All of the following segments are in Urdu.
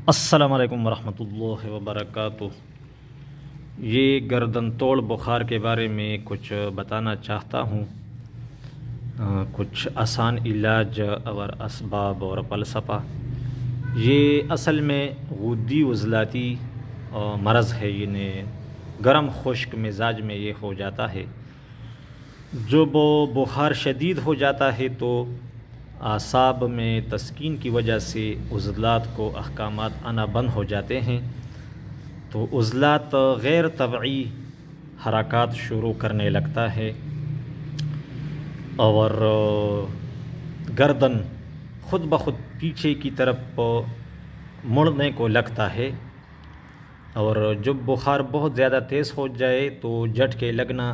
السلام علیکم ورحمۃ اللہ وبرکاتہ۔ یہ گردن توڑ بخار کے بارے میں کچھ بتانا چاہتا ہوں۔ کچھ آسان علاج اور اسباب اور فلسفہ۔ یہ اصل میں غدی عضلاتی مرض ہے، یعنی گرم خشک مزاج میں یہ ہو جاتا ہے۔ جب بخار شدید ہو جاتا ہے تو اعصاب میں تسکین کی وجہ سے عضلات کو احکامات آنا بند ہو جاتے ہیں، تو عضلات غیر طبعی حرکات شروع کرنے لگتا ہے اور گردن خود بخود پیچھے کی طرف مڑنے کو لگتا ہے، اور جب بخار بہت زیادہ تیز ہو جائے تو جھٹکے لگنا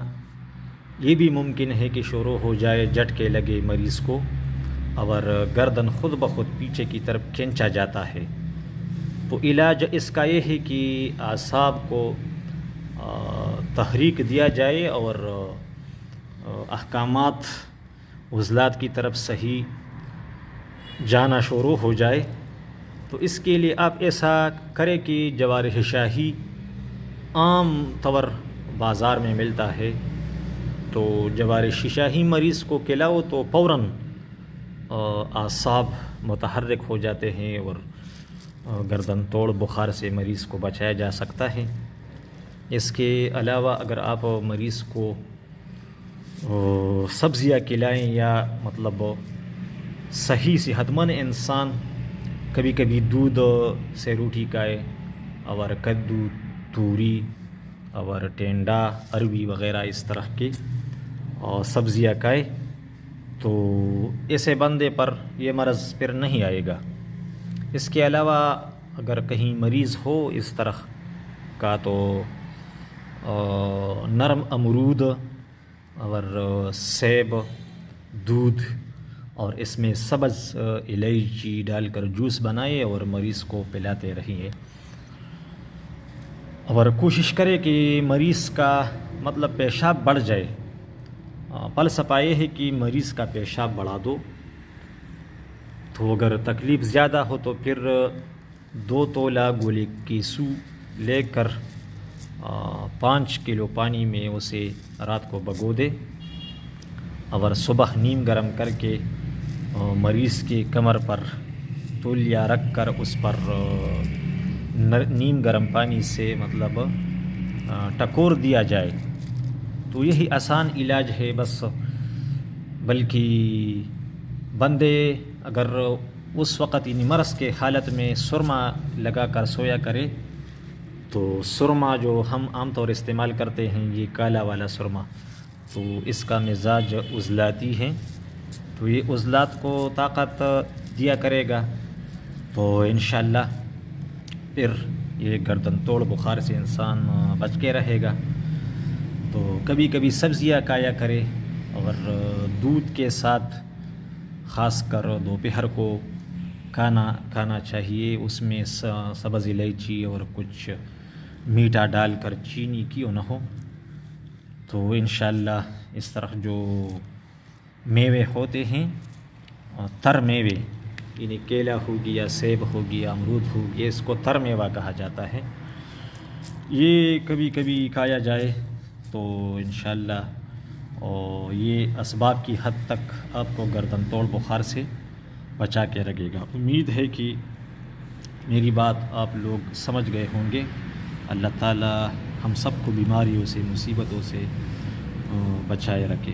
یہ بھی ممکن ہے کہ شروع ہو جائے، جھٹکے لگے مریض کو اور گردن خود بخود پیچھے کی طرف کھینچا جاتا ہے۔ تو علاج اس کا یہ ہے کہ اعصاب کو تحریک دیا جائے اور احکامات عضلات کی طرف صحیح جانا شروع ہو جائے۔ تو اس کے لیے آپ ایسا کریں کہ جوارح شاہی عام طور بازار میں ملتا ہے، تو جوارح شاہی مریض کو کھلاؤ تو فوراً اعصاب متحرک ہو جاتے ہیں اور گردن توڑ بخار سے مریض کو بچایا جا سکتا ہے۔ اس کے علاوہ اگر آپ مریض کو سبزیاں کھلائیں یا صحیح صحت مند انسان کبھی کبھی دودھ سے روٹی کھائے اور کدو، توری اور ٹینڈا، اروی وغیرہ اس طرح کی سبزیاں کھائے تو ایسے بندے پر یہ مرض پھر نہیں آئے گا۔ اس کے علاوہ اگر کہیں مریض ہو اس طرح کا تو نرم امرود اور سیب، دودھ اور اس میں سبز الائچی ڈال کر جوس بنائے اور مریض کو پلاتے رہیے، اور کوشش کرے کہ مریض کا پیشاب بڑھ جائے۔ فلسفہ یہ ہے کہ مریض کا پیشاب بڑھا دو، تو اگر تکلیف زیادہ ہو تو پھر 2 تولہ گولے کی سو لے کر 5 کلو پانی میں اسے رات کو بھگو دے اور صبح نیم گرم کر کے مریض کی کمر پر تولیہ رکھ کر اس پر نیم گرم پانی سے ٹکور دیا جائے، تو یہی آسان علاج ہے بس۔ بلکہ بندے اگر اس وقت مرض کے حالت میں سرما لگا کر سویا کرے، تو سرما جو ہم عام طور استعمال کرتے ہیں یہ کالا والا سرما، تو اس کا مزاج عضلاتی ہے، تو یہ عضلات کو طاقت دیا کرے گا، تو انشاءاللہ پھر یہ گردن توڑ بخار سے انسان بچ کے رہے گا۔ تو کبھی کبھی سبزیاں کھایا کرے اور دودھ کے ساتھ خاص کر دوپہر کو کھانا چاہیے، اس میں سبز الائچی اور کچھ میٹھا ڈال کر، چینی کیوں نہ ہو، تو انشاءاللہ اس طرح جو میوے ہوتے ہیں تر میوے، یعنی کیلا ہو گیا، سیب ہو گیا، امرود ہو گیا، اس کو تر میوہ کہا جاتا ہے، یہ کبھی کبھی کھایا جائے تو انشاءاللہ اور یہ اسباب کی حد تک آپ کو گردن توڑ بخار سے بچا کے رکھے گا۔ امید ہے کہ میری بات آپ لوگ سمجھ گئے ہوں گے۔ اللہ تعالی ہم سب کو بیماریوں سے، مصیبتوں سے بچائے رکھے۔